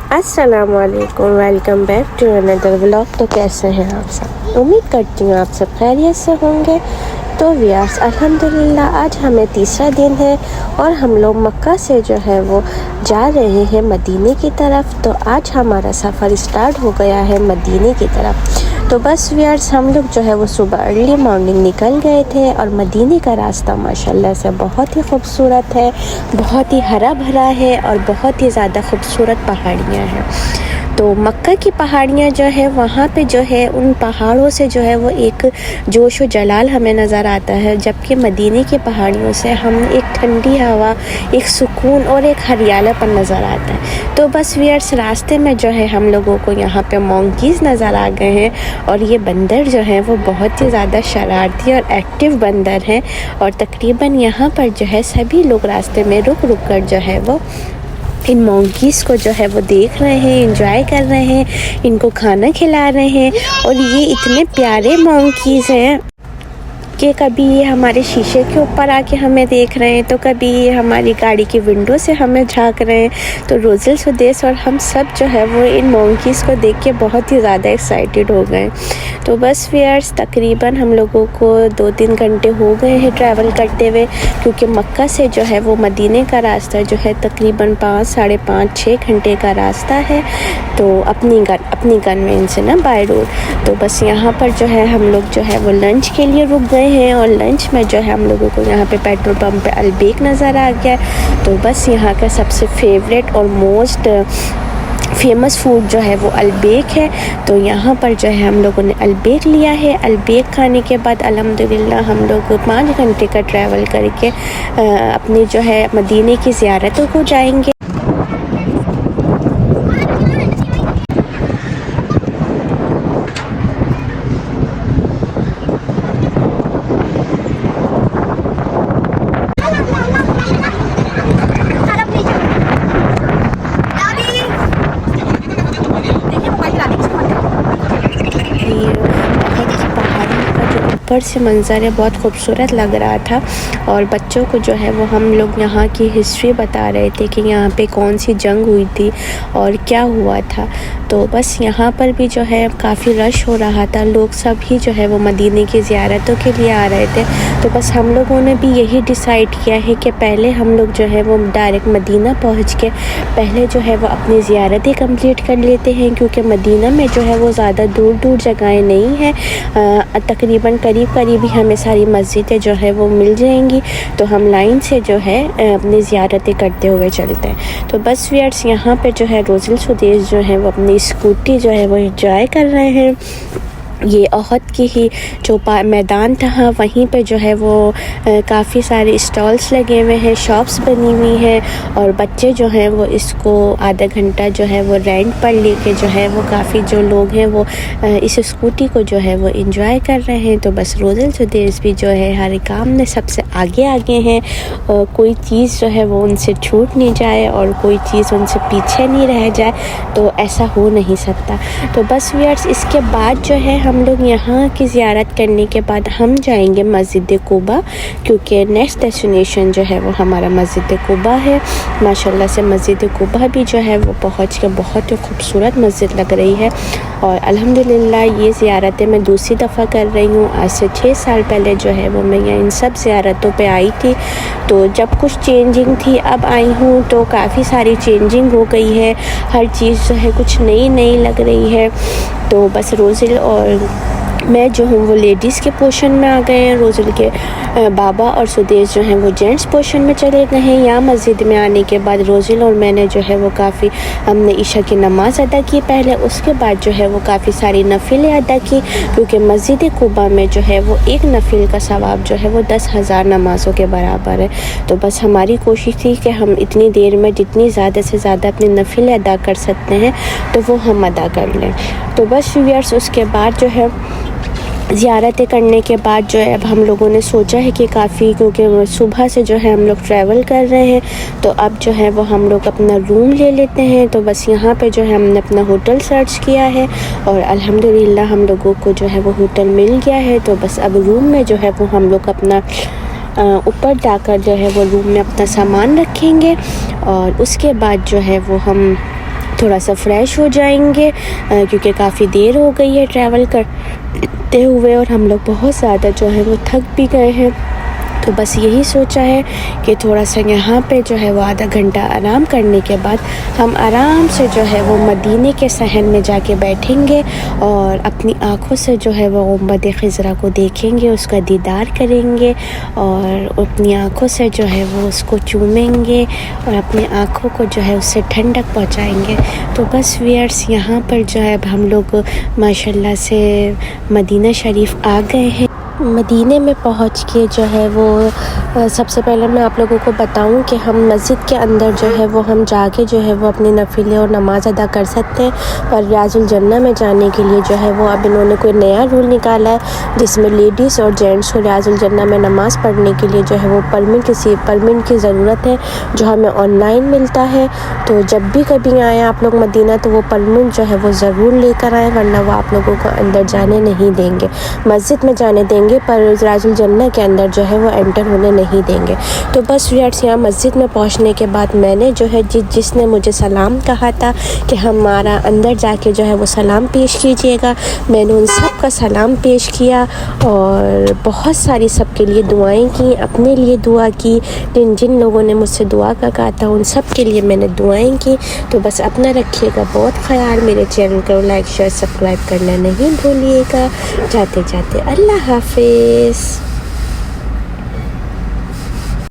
अस्सलामुअलैकुम, welcome back to another vlog. तो कैसे हैं आप सब? उम्मीद करती हूँ आप सब खैरियत से होंगे। तो व्यूअर्स, अल्हम्दुलिल्लाह आज हमें तीसरा दिन है और हम लोग मक्का से जो है वो जा रहे हैं मदीने की तरफ। तो आज हमारा सफ़र स्टार्ट हो गया है मदीने की तरफ। तो बस व्यूअर्स, हम लोग जो है वो सुबह अर्ली मॉर्निंग निकल गए थे और मदीने का रास्ता माशाल्लाह से बहुत ही खूबसूरत है, बहुत ही हरा भरा है और बहुत ही ज़्यादा खूबसूरत पहाड़ियाँ हैं। तो मक्का की पहाड़ियाँ जो है वहाँ पे जो है उन पहाड़ों से जो है वो एक जोश व जलाल हमें नज़र आता है, जबकि मदीने की पहाड़ियों से हम एक ठंडी हवा, एक सुकून और एक हरियालापन नज़र आता है। तो बस व्यूअर्स, रास्ते में जो है हम लोगों को यहाँ पे मंकीज़ नज़र आ गए हैं और ये बंदर जो है वो बहुत ही ज़्यादा शरारती और एक्टिव बंदर हैं और तकरीबन यहाँ पर जो है सभी लोग रास्ते में रुक रुक कर जो है वो इन मंकीज़ को जो है वो देख रहे हैं, एंजॉय कर रहे हैं, इनको खाना खिला रहे हैं। और ये इतने प्यारे मंकीज़ हैं कि कभी ये हमारे शीशे के ऊपर आके हमें देख रहे हैं, तो कभी ये हमारी गाड़ी की विंडो से हमें झांक रहे हैं। तो रोज़िल, सुदेश और हम सब जो है वो इन मंकीज़ को देख के बहुत ही ज़्यादा एक्साइटेड हो गए। तो बस व्यूअर्स, तकरीबन हम लोगों को 2-3 घंटे हो गए हैं ट्रैवल करते हुए, क्योंकि मक्का से जो है वो मदीने का रास्ता जो है तकरीबन 5-6 घंटे का रास्ता है। तो अपनी कन्वेंस से ना बाय रोड। तो बस यहाँ पर जो है हम लोग जो है वो लंच के लिए रुक गए हैं और लंच में जो है हम लोगों को यहाँ पे पेट्रोल पंप पे अलबेक नज़र आ गया। तो बस यहाँ का सबसे फेवरेट और मोस्ट फेमस फूड जो है वो अलबेक है। तो यहाँ पर जो है हम लोगों ने अलबेक लिया है। अलबेक खाने के बाद अल्हम्दुलिल्लाह हम लोग 5 घंटे का ट्रैवल करके अपनी जो है मदीने की ज़ियारतों को जाएंगे। ऊपर से मंज़र है बहुत खूबसूरत लग रहा था और बच्चों को जो है वो हम लोग यहाँ की हिस्ट्री बता रहे थे कि यहाँ पे कौन सी जंग हुई थी और क्या हुआ था। तो बस यहाँ पर भी जो है काफ़ी रश हो रहा था, लोग सब ही जो है वो मदीने की ज़ियारतों के लिए आ रहे थे। तो बस हम लोगों ने भी यही डिसाइड किया है कि पहले हम लोग जो है वो डायरेक्ट मदीना पहुँच के पहले जो है वो अपनी ज़ियारतें कंप्लीट कर लेते हैं, क्योंकि मदीना में जो है वो ज़्यादा दूर दूर जगहें नहीं हैं। तकरीबन करीब ही हमें सारी मस्जिदें जो है वो मिल जाएंगी। तो हम लाइन से जो है अपनी ज़ियारतें करते हुए चलते हैं। तो बस व्यूअर्स, यहाँ पे जो है रोज़िल, सुदेश जो है वो अपनी स्कूटी जो है वो एंजॉय कर रहे हैं। ये अहद की ही जो मैदान था वहीं पे जो है वो काफ़ी सारे स्टॉल्स लगे हुए हैं, शॉप्स बनी हुई हैं और बच्चे जो हैं वो इसको आधा घंटा जो है वो रेंट पर लेके जो है वो काफ़ी जो लोग हैं वो इस स्कूटी को जो है वो एंजॉय कर रहे हैं। तो बस रोज़िल, सुदेश भी जो है हर काम में सबसे आगे हैं और कोई चीज़ जो है वो उनसे छूट नहीं जाए और कोई चीज़ उनसे पीछे नहीं रह जाए, तो ऐसा हो नहीं सकता। तो बस व्यूअर्स, इसके बाद जो है हम लोग यहाँ की ज़ियारत करने के बाद हम जाएंगे मस्जिद कुबा, क्योंकि नेक्स्ट डेस्टिनेशन जो है वो हमारा मस्जिद कुबा है। माशाल्लाह से मस्जिद कुबा भी जो है वो पहुँच के बहुत ही खूबसूरत मस्जिद लग रही है और अल्हम्दुलिल्लाह ये ज़ियारतें मैं दूसरी दफ़ा कर रही हूँ। आज से 6 साल पहले जो है वो मैं इन सब ज़ियारतों पे आई थी। तो जब कुछ चेंजिंग थी, अब आई हूँ तो काफ़ी सारी चेंजिंग हो गई है, हर चीज़ जो है कुछ नई लग रही है। तो बस रोज़िल और मैं जो हूँ वो लेडीज़ के पोर्शन में आ गए हैं, रोज़िल के बाबा और सुदेश जो हैं वो जेंट्स पोर्शन में चले गए हैं। यहाँ मस्जिद में आने के बाद रोज़िल और मैंने जो है वो काफ़ी हमने ईशा की नमाज़ अदा की पहले, उसके बाद जो है वो काफ़ी सारी नफिलें अदा की, क्योंकि मस्जिद कुबा में जो है वो एक नफिल का सवाब जो है वो 10,000 नमाज़ों के बराबर है। तो बस हमारी कोशिश थी कि हम इतनी देर में जितनी ज़्यादा से ज़्यादा अपनी नफिलें अदा कर सकते हैं तो वो हम अदा कर लें। तो बस व्यूअर्स, उसके बाद जो है ज़ियारतें करने के बाद जो है अब हम लोगों ने सोचा है कि काफ़ी, क्योंकि सुबह से जो है हम लोग ट्रैवल कर रहे हैं, तो अब जो है वो हम लोग अपना रूम ले लेते हैं। तो बस यहाँ पे जो है हमने अपना होटल सर्च किया है और अल्हम्दुलिल्लाह हम लोगों को जो है वो होटल मिल गया है। तो बस अब रूम में जो है वो हम लोग अपना ऊपर जाकर जो है वो रूम में अपना सामान रखेंगे और उसके बाद जो है वो हम थोड़ा सा फ्रेश हो जाएंगे क्योंकि काफ़ी देर हो गई है ट्रैवल करते हुए और हम लोग बहुत ज़्यादा जो है वो थक भी गए हैं। तो बस यही सोचा है कि थोड़ा सा यहाँ पे जो है वो आधा घंटा आराम करने के बाद हम आराम से जो है वो मदीने के सहन में जाके बैठेंगे और अपनी आँखों से जो है वो गुंबद ख़िज़रा को देखेंगे, उसका दीदार करेंगे और अपनी आँखों से जो है वो उसको चूमेंगे और अपनी आँखों को जो है उससे ठंडक पहुँचाएंगे। तो बस व्यूअर्स, यहाँ पर जो है अब हम लोग माशाल्लाह से मदीना शरीफ आ गए हैं। मदीने में पहुंच के जो है वो सबसे पहले मैं आप लोगों को बताऊं कि हम मस्जिद के अंदर जो है वो हम जाके जो है वो अपनी नफिले और नमाज़ अदा कर सकते हैं। और रियाजुल जन्नह में जाने के लिए जो है वो अब इन्होंने कोई नया रूल निकाला है जिसमें लेडीज़ और जेंट्स को रियाजुल जन्नह में नमाज़ पढ़ने के लिए जो है वो परमिट की ज़रूरत है, जो हमें ऑनलाइन मिलता है। तो जब भी कभी आएँ आप लोग मदीना तो वो परमिट जो है वो ज़रूर लेकर आएँ, वरना वो आप लोगों को अंदर जाने नहीं देंगे। मस्जिद में जाने देंगे पर रियाजुल जन्नह के अंदर जो है वो एंटर होने नहीं देंगे। तो बस व्यूअर्स, यहाँ मस्जिद में पहुँचने के बाद मैंने जो है जिसने मुझे सलाम कहा था कि हमारा अंदर जाके जो है वो सलाम पेश कीजिएगा, मैंने उन सब का सलाम पेश किया और बहुत सारी सबके लिए दुआएं की, अपने लिए दुआ की, जिन लोगों ने मुझसे दुआ का कहा था उन सब के लिए मैंने दुआएं की। तो बस अपना रखिएगा बहुत ख्याल, मेरे चैनल को लाइक शेयर सब्सक्राइब करना नहीं भूलिएगा। जाते जाते अल्लाह हाफिज़।